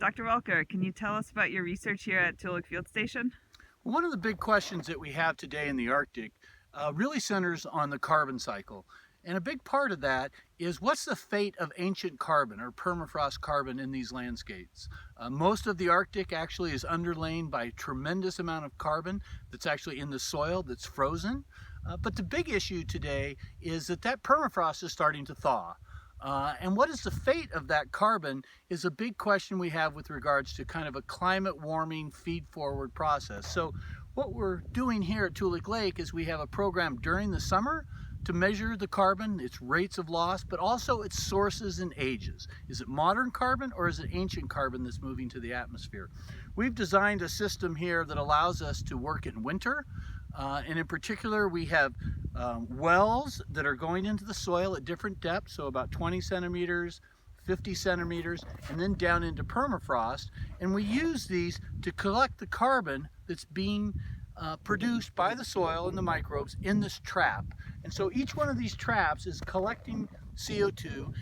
Dr. Welker, can you tell us about your research here at Toolik Field Station? One of the big questions that we have today in the Arctic really centers on the carbon cycle. And a big part of that is what's the fate of ancient carbon or permafrost carbon in these landscapes. Most of the Arctic actually is underlain by a tremendous amount of carbon that's actually in the soil that's frozen. But the big issue today is that permafrost is starting to thaw. And what is the fate of that carbon is a big question we have with regards to kind of a climate warming feed forward process. So what we're doing here at Toolik Lake is we have a program during the summer to measure the carbon, its rates of loss, but also its sources and ages. Is it modern carbon or is it ancient carbon that's moving to the atmosphere? We've designed a system here that allows us to work in winter. And in particular, we have wells that are going into the soil at different depths, so about 20 centimeters, 50 centimeters, and then down into permafrost. And we use these to collect the carbon that's being produced by the soil and the microbes in this trap. And so each one of these traps is collecting CO2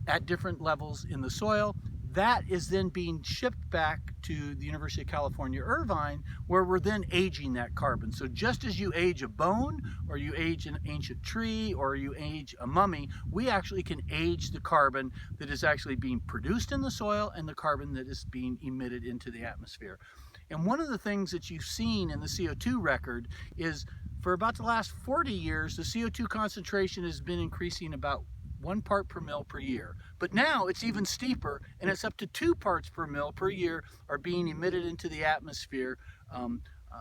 at different levels in the soil. That is then being shipped back to the University of California, Irvine, where we're then aging that carbon. So just as you age a bone, or you age an ancient tree, or you age a mummy, we actually can age the carbon that is actually being produced in the soil and the carbon that is being emitted into the atmosphere. And one of the things that you've seen in the CO2 record is for about the last 40 years, the CO2 concentration has been increasing about 1 part per mil per year. But now it's even steeper, and it's up to 2 parts per mil per year are being emitted into the atmosphere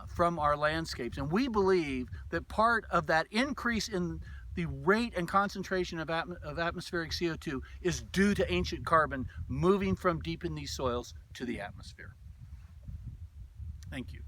from our landscapes. And we believe that part of that increase in the rate and concentration of atmospheric CO2 is due to ancient carbon moving from deep in these soils to the atmosphere. Thank you.